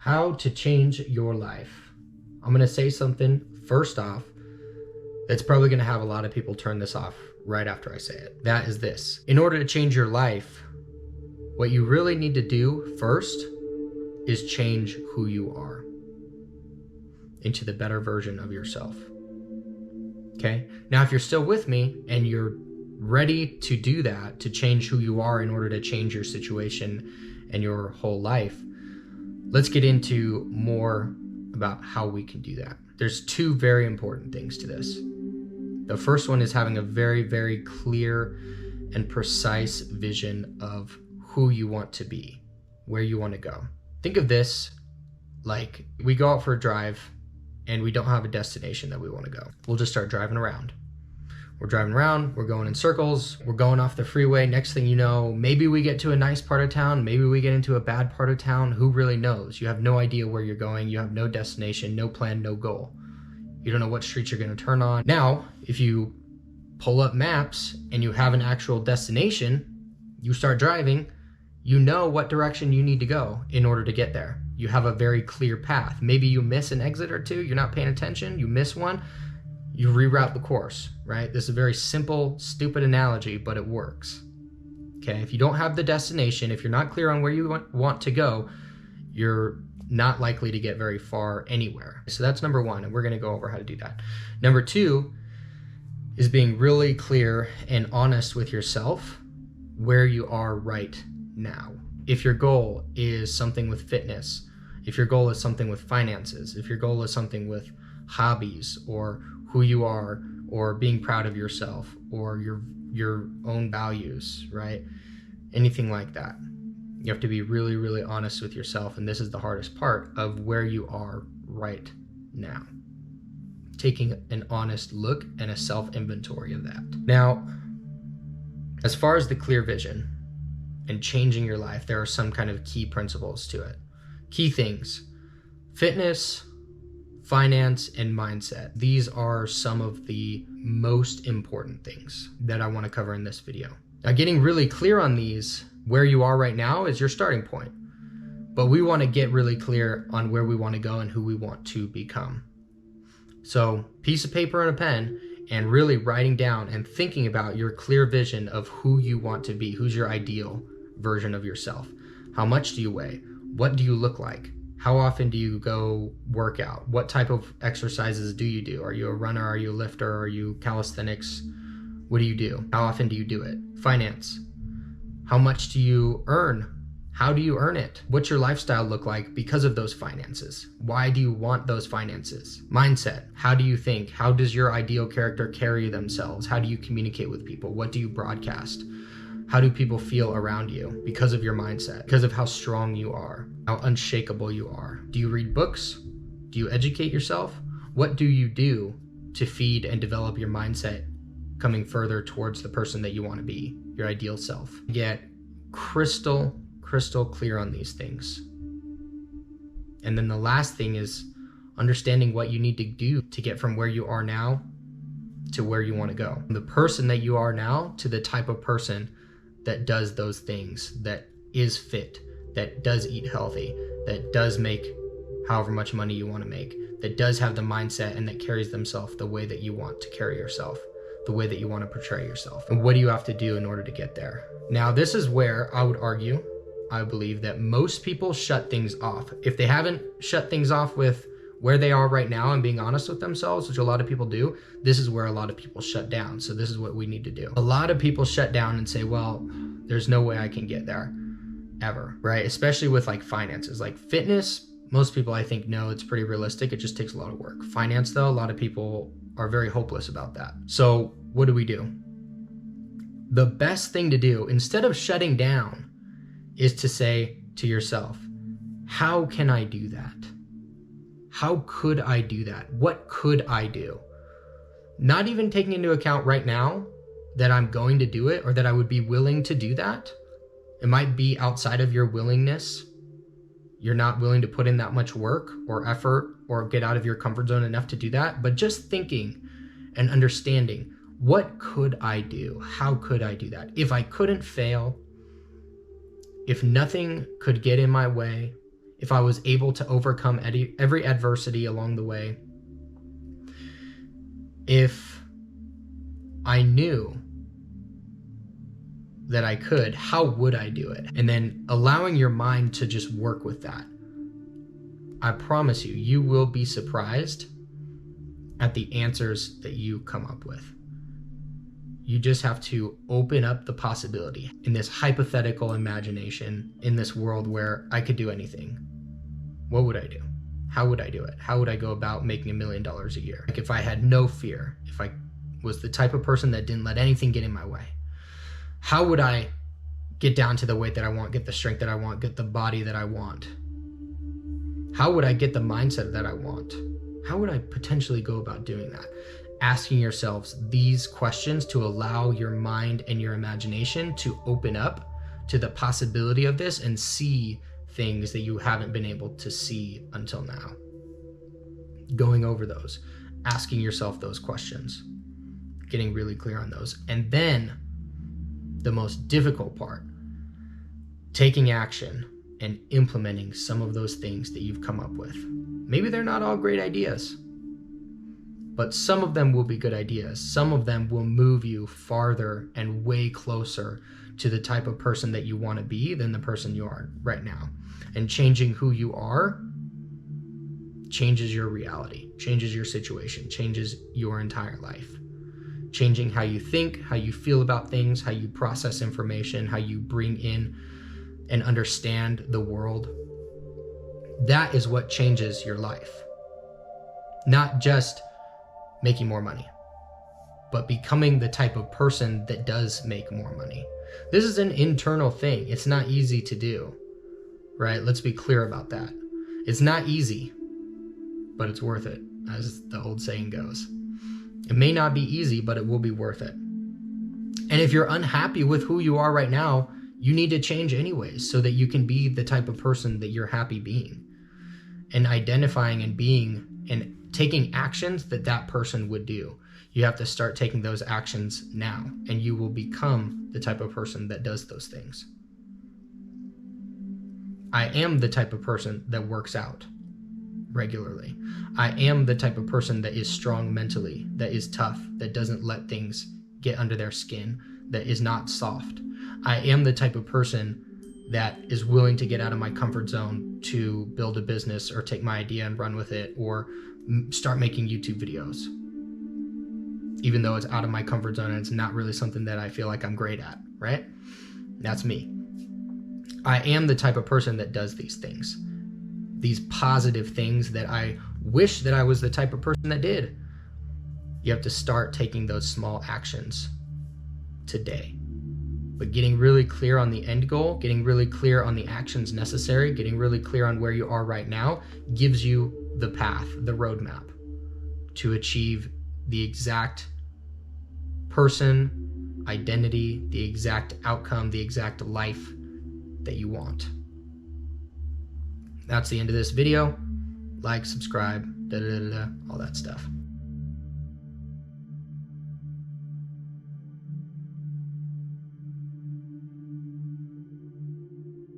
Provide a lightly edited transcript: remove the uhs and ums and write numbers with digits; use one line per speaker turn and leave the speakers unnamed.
How to change your life. I'm going to say something first off that's probably going to have a lot of people turn this off right after I say it. That is this. In order to change your life, what you really need to do first is change who you are into the better version of yourself. Okay? Now, if you're still with me and you're ready to do that, to change who you are in order to change your situation and your whole life, let's get into more about how we can do that. There's two very important things to this. The first one is having a very, very clear and precise vision of who you want to be, where you want to go. Think of this like we go out for a drive and we don't have a destination that we want to go. We'll just start driving around. We're driving around, we're going in circles, we're going off the freeway. Next thing you know, maybe we get to a nice part of town, maybe we get into a bad part of town. Who really knows? You have no idea where you're going. You have no destination, no plan, no goal. You don't know what streets you're going to turn on. Now, if you pull up maps and you have an actual destination, you start driving, you know what direction you need to go in order to get there. You have a very clear path. Maybe you miss an exit or two, you're not paying attention, you miss one, you reroute the course, right? This is a very simple, stupid analogy, but it works. Okay, if you don't have the destination, if you're not clear on where you want to go, you're not likely to get very far anywhere. So that's number one, and we're gonna go over how to do that. Number two is being really clear and honest with yourself where you are right now. If your goal is something with fitness, if your goal is something with finances, if your goal is something with hobbies or who you are or being proud of yourself or your own values, right? Anything like that. You have to be really, really honest with yourself, and this is the hardest part of where you are right now. Taking an honest look and a self-inventory of that. Now, as far as the clear vision and changing your life, there are some kind of key principles to it. Key things: fitness, finance, and mindset. These are some of the most important things that I want to cover in this video. Now, getting really clear on these, where you are right now is your starting point, but we want to get really clear on where we want to go and who we want to become. So, piece of paper and a pen, and really writing down and thinking about your clear vision of who you want to be, who's your ideal version of yourself. How much do you weigh? What do you look like? How often do you go work out? What type of exercises do you do? Are you a runner? Are you a lifter? Are you calisthenics? What do you do? How often do you do it? Finance. How much do you earn? How do you earn it? What's your lifestyle look like because of those finances? Why do you want those finances? Mindset. How do you think? How does your ideal character carry themselves? How do you communicate with people? What do you broadcast? How do people feel around you because of your mindset? Because of how strong you are, how unshakable you are. Do you read books? Do you educate yourself? What do you do to feed and develop your mindset coming further towards the person that you want to be, your ideal self? Get crystal clear on these things. And then the last thing is understanding what you need to do to get from where you are now to where you want to go. The person that you are now to the type of person that does those things, that is fit, that does eat healthy, that does make however much money you want to make, that does have the mindset and that carries themselves the way that you want to carry yourself, the way that you want to portray yourself. And what do you have to do in order to get there? Now, this is where I would argue, I believe that most people shut things off. If they haven't shut things off with where they are right now and being honest with themselves, which a lot of people do, this is where a lot of people shut down. So this is what we need to do. A lot of people shut down and say, well, there's no way I can get there ever, right? Especially with like finances, like fitness. Most people, I think, know it's pretty realistic. It just takes a lot of work. Finance, though, a lot of people are very hopeless about that. So what do? The best thing to do, instead of shutting down, is to say to yourself, how can I do that? How could I do that? What could I do? Not even taking into account right now that I'm going to do it or that I would be willing to do that. It might be outside of your willingness. You're not willing to put in that much work or effort or get out of your comfort zone enough to do that. But just thinking and understanding, what could I do? How could I do that? If I couldn't fail, if nothing could get in my way, if I was able to overcome every adversity along the way, if I knew that I could, how would I do it? And then allowing your mind to just work with that. I promise you, you will be surprised at the answers that you come up with. You just have to open up the possibility in this hypothetical imagination in this world where I could do anything. What would I do? How would I do it? How would I go about making $1 million a year? Like if I had no fear, if I was the type of person that didn't let anything get in my way, how would I get down to the weight that I want, get the strength that I want, get the body that I want? How would I get the mindset that I want? How would I potentially go about doing that? Asking yourselves these questions to allow your mind and your imagination to open up to the possibility of this and see things that you haven't been able to see until now. Going over those, asking yourself those questions, getting really clear on those. And then the most difficult part, taking action and implementing some of those things that you've come up with. Maybe they're not all great ideas, but some of them will be good ideas. Some of them will move you farther and way closer to the type of person that you want to be than the person you are right now. And changing who you are changes your reality, changes your situation, changes your entire life. Changing how you think, how you feel about things, how you process information, how you bring in and understand the world. That is what changes your life. Not just making more money, but becoming the type of person that does make more money. This is an internal thing. It's not easy to do, right? Let's be clear about that. It's not easy, but it's worth it, as the old saying goes. It may not be easy, but it will be worth it. And if you're unhappy with who you are right now, you need to change anyways so that you can be the type of person that you're happy being, and identifying and being and taking actions that that person would do. You have to start taking those actions now, and you will become the type of person that does those things. I am the type of person that works out regularly. I am the type of person that is strong mentally, that is tough, that doesn't let things get under their skin, that is not soft. I am the type of person that is willing to get out of my comfort zone to build a business or take my idea and run with it, or start making YouTube videos. Even though it's out of my comfort zone and it's not really something that I feel like I'm great at, right? That's me. I am the type of person that does these things. These positive things that I wish that I was the type of person that did. You have to start taking those small actions today. But getting really clear on the end goal, getting really clear on the actions necessary, getting really clear on where you are right now gives you the path, the roadmap to achieve the exact person, identity, the exact outcome, the exact life that you want. That's the end of this video. Like, subscribe, all that stuff.